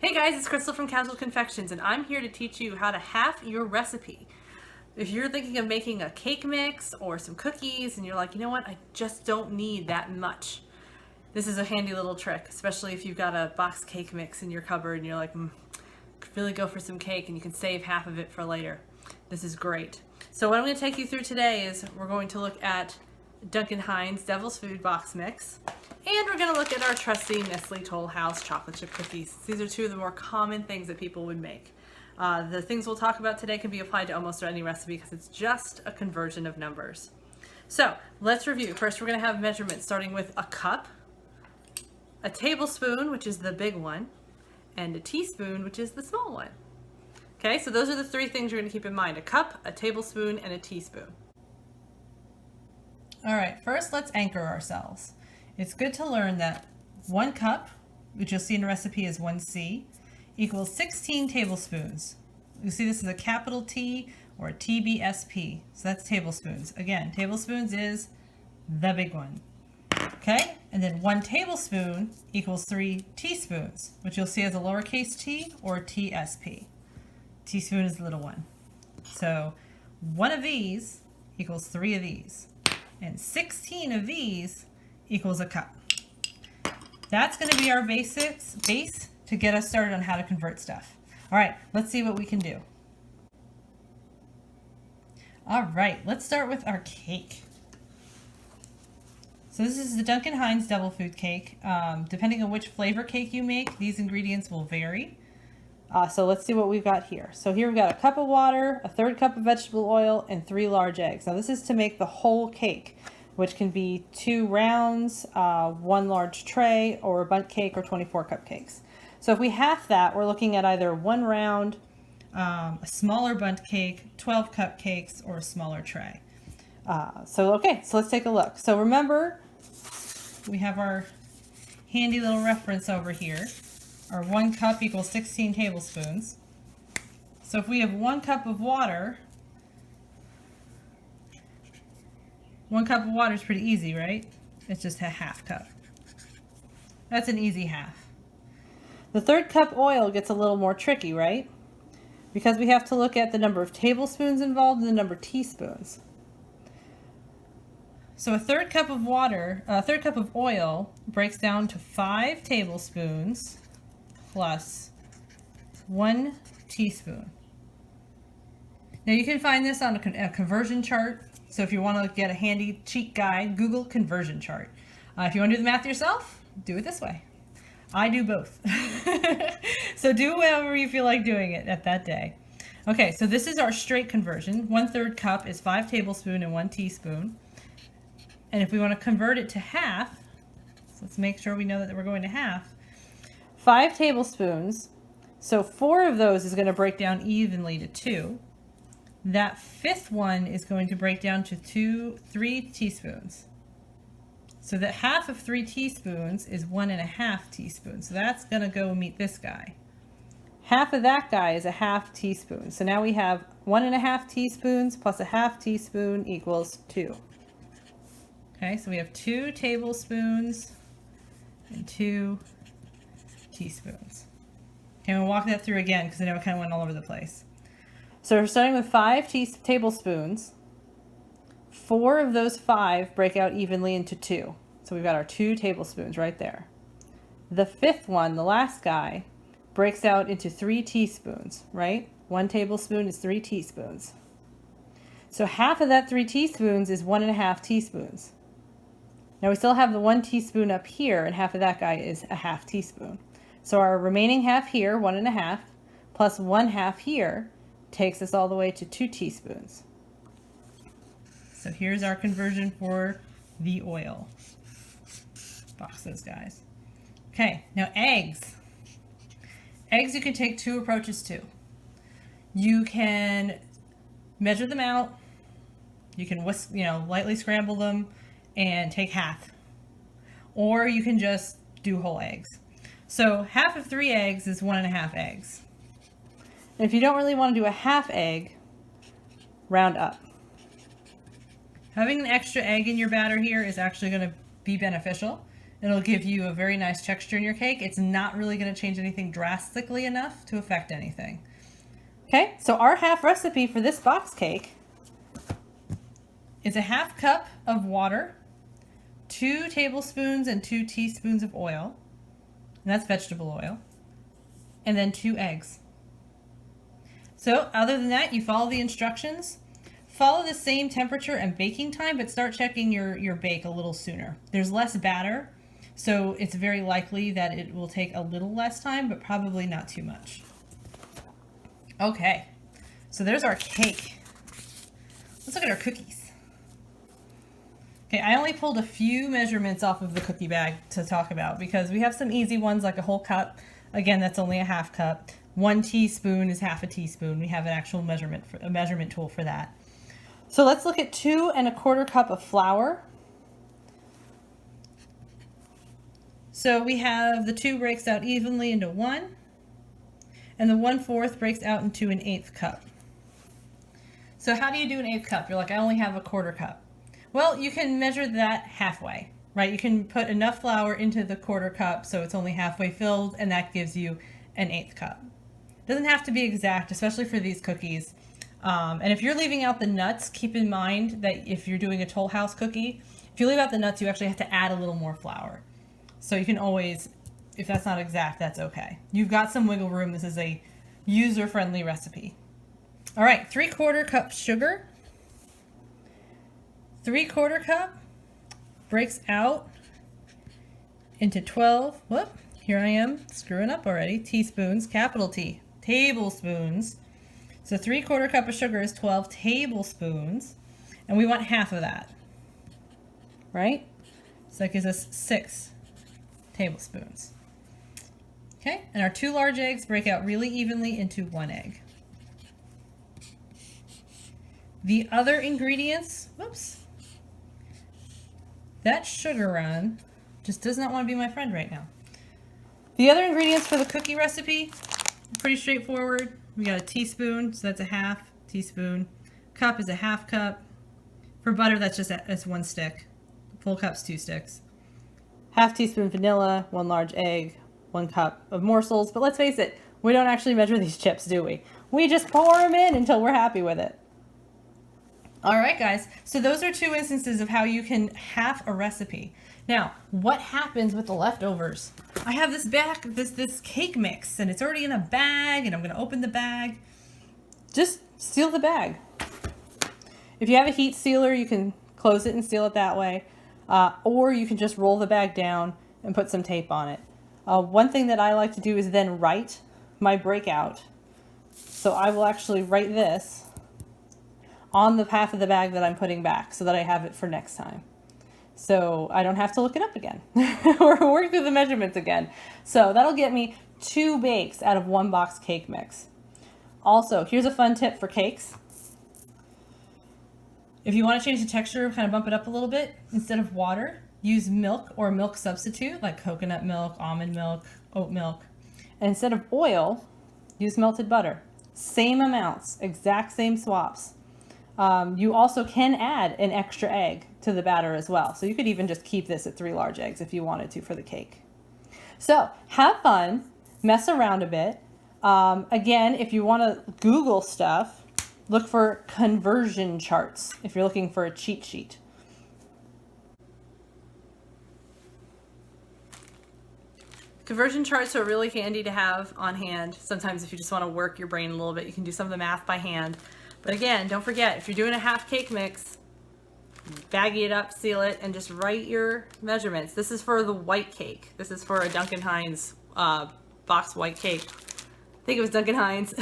Hey guys, it's Crystal from Casual Confections, and I'm here to teach you how to half your recipe. If you're thinking of making a cake mix or some cookies and you're like, you know what, I just don't need that much. This is a handy little trick, especially if you've got a box cake mix in your cupboard and you're like, could really go for some cake and you can save half of it for later. This is great. So what I'm going to take you through today is we're going to look at Duncan Hines Devil's Food Box Mix. And we're going to look at our trusty Nestle Tollhouse chocolate chip cookies. These are two of the more common things that people would make. The things we'll talk about today can be applied to almost any recipe because it's just a conversion of numbers. So let's review. First, we're going to have measurements starting with a cup, a tablespoon, which is the big one, and a teaspoon, which is the small one. Okay, so those are the three things you're going to keep in mind: a cup, a tablespoon, and a teaspoon. All right, first let's anchor ourselves. It's good to learn that 1 cup, which you'll see in the recipe is 1C, equals 16 tablespoons. You see this is a capital T or a TBSP, so that's tablespoons. Again, tablespoons is the big one. Okay, and then 1 tablespoon equals 3 teaspoons, which you'll see as a lowercase t or TSP. Teaspoon is the little one. So 1 of these equals 3 of these, and 16 of these equals a cup. That's going to be our base to get us started on how to convert stuff. All right, let's see what we can do. All right, let's start with our cake. So this is the Duncan Hines Devil Food Cake. Depending on which flavor cake you make, these ingredients will vary. So let's see what we've got here. So here we've got a cup of water, a 1/3 cup of vegetable oil, and 3 large eggs. Now this is to make the whole cake, which can be 2 rounds, 1 large tray, or a bundt cake, or 24 cupcakes. So if we half that, we're looking at either 1 round, a smaller bundt cake, 12 cupcakes, or a smaller tray. So let's take a look. So remember, we have our handy little reference over here. Our 1 cup equals 16 tablespoons. So if we have 1 cup of water, 1 cup of water is pretty easy, right? It's just a 1/2 cup. That's an easy half. The 1/3 cup oil gets a little more tricky, right? Because we have to look at the number of tablespoons involved and the number of teaspoons. So a 1/3 cup of water, a 1/3 cup of oil breaks down to 5 tablespoons plus 1 teaspoon. Now you can find this on a conversion chart. So if you want to get a handy cheat guide, Google conversion chart. If you want to do the math yourself, do it this way. I do both. So do whatever you feel like doing it at that day. Okay, so this is our straight conversion. 1/3 cup is 5 tablespoons and 1 teaspoon. And if we want to convert it to half, so let's make sure we know that we're going to half. 5 tablespoons, so 4 of those is going to break down evenly to 2. That 5th one is going to break down to 3 teaspoons. So that half of 3 teaspoons is 1.5 teaspoons. So that's going to go meet this guy. Half of that guy is a 1/2 teaspoon. So now we have 1.5 teaspoons plus a 1/2 teaspoon equals 2. Okay, so we have 2 tablespoons and 2 teaspoons. Okay, we'll walk that through again because I know it kind of went all over the place. So we're starting with 5 tablespoons. 4 of those 5 break out evenly into 2. So we've got our 2 tablespoons right there. The 5th one, the last guy, breaks out into 3 teaspoons, right? 1 tablespoon is 3 teaspoons. So half of that 3 teaspoons is 1.5 teaspoons. Now we still have the 1 teaspoon up here, and half of that guy is a 1/2 teaspoon. So our remaining half here, 1.5, plus 1/2 here, takes us all the way to 2 teaspoons. So here's our conversion for the oil. Box those guys. Okay, now eggs. Eggs you can take 2 approaches to. You can measure them out. You can whisk, lightly scramble them and take half. Or you can just do whole eggs. So half of 3 eggs is 1.5 eggs. And if you don't really want to do a 1/2 egg, round up. Having an extra egg in your batter here is actually going to be beneficial It'll give you a very nice texture in your cake. It's not really going to change anything drastically enough to affect anything. Okay, so our half recipe for this box cake is a 1/2 cup of water, 2 tablespoons and 2 teaspoons of oil, and that's vegetable oil, and then 2 eggs. So other than that, you follow the instructions. Follow the same temperature and baking time, but start checking your bake a little sooner. There's less batter, so it's very likely that it will take a little less time, but probably not too much. Okay, so there's our cake. Let's look at our cookies. Okay, I only pulled a few measurements off of the cookie bag to talk about because we have some easy ones like a whole cup. Again, that's only a 1/2 cup. 1 teaspoon is 1/2 teaspoon. We have an actual measurement tool for that. So let's look at 2 1/4 cup of flour. So we have the 2 breaks out evenly into 1, and the 1/4 breaks out into an 1/8 cup. So how do you do an 1/8 cup? You're like, I only have a 1/4 cup. Well, you can measure that halfway, right? You can put enough flour into the 1/4 cup so it's only halfway filled, and that gives you an 1/8 cup. It doesn't have to be exact, especially for these cookies. And if you're leaving out the nuts, keep in mind that if you're doing a Tollhouse cookie, if you leave out the nuts, you actually have to add a little more flour. So you can always, if that's not exact, that's okay. You've got some wiggle room. This is a user-friendly recipe. All right, 3/4 cup sugar. 3/4 cup breaks out into 12, whoop, here I am screwing up already, teaspoons, capital T, tablespoons. So 3/4 cup of sugar is 12 tablespoons, and we want half of that, right? So that gives us 6 tablespoons. Okay, and our 2 large eggs break out really evenly into 1 egg. The other ingredients, whoops, that sugar run just does not want to be my friend right now. The other ingredients for the cookie recipe, pretty straightforward. We got a teaspoon, so that's a 1/2 teaspoon. Cup is a 1/2 cup. For butter, that's 1 stick. Full cup's 2 sticks. 1/2 teaspoon vanilla, 1 large egg, 1 cup of morsels. But let's face it, we don't actually measure these chips, do we? We just pour them in until we're happy with it. All right, guys, so those are 2 instances of how you can half a recipe. Now, what happens with the leftovers? I have this cake mix, and it's already in a bag, and I'm going to open the bag. Just seal the bag. If you have a heat sealer, you can close it and seal it that way, or you can just roll the bag down and put some tape on it. One thing that I like to do is then write my breakout. So I will actually write this on the half of the bag that I'm putting back so that I have it for next time. So I don't have to look it up again or work through the measurements again. So that'll get me 2 bakes out of 1 box cake mix. Also, here's a fun tip for cakes. If you want to change the texture, kind of bump it up a little bit, instead of water, use milk or milk substitute like coconut milk, almond milk, oat milk. And instead of oil, use melted butter. Same amounts, exact same swaps. You also can add an extra egg to the batter as well. So you could even just keep this at 3 large eggs if you wanted to for the cake. So have fun, mess around a bit. Again, if you want to Google stuff, look for conversion charts if you're looking for a cheat sheet. Conversion charts are really handy to have on hand. Sometimes if you just want to work your brain a little bit, you can do some of the math by hand. But again, don't forget, if you're doing a half cake mix, baggy it up, seal it, and just write your measurements. This is for the white cake. This is for a Duncan Hines box white cake. I think it was Duncan Hines.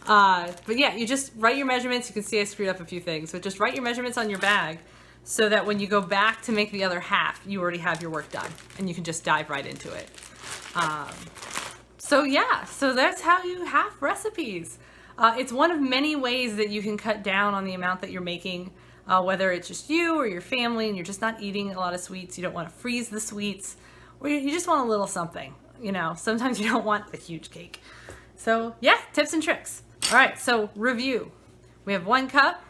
But yeah, you just write your measurements. You can see I screwed up a few things, but just write your measurements on your bag so that when you go back to make the other half, you already have your work done and you can just dive right into it. So yeah, so that's how you half recipes. It's one of many ways that you can cut down on the amount that you're making, whether it's just you or your family and you're just not eating a lot of sweets, you don't want to freeze the sweets, or you just want a little something, you know, sometimes you don't want a huge cake. So yeah, tips and tricks. All right, so review. We have 1 cup,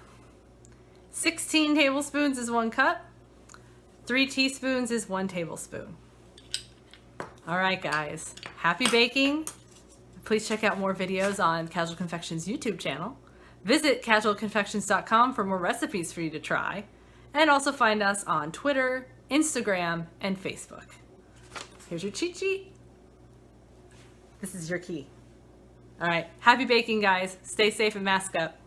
16 tablespoons is 1 cup, 3 teaspoons is 1 tablespoon. All right, guys, happy baking. Please check out more videos on Casual Confections YouTube channel. Visit casualconfections.com for more recipes for you to try. And also find us on Twitter, Instagram, and Facebook. Here's your cheat sheet. This is your key. All right, happy baking, guys. Stay safe and mask up.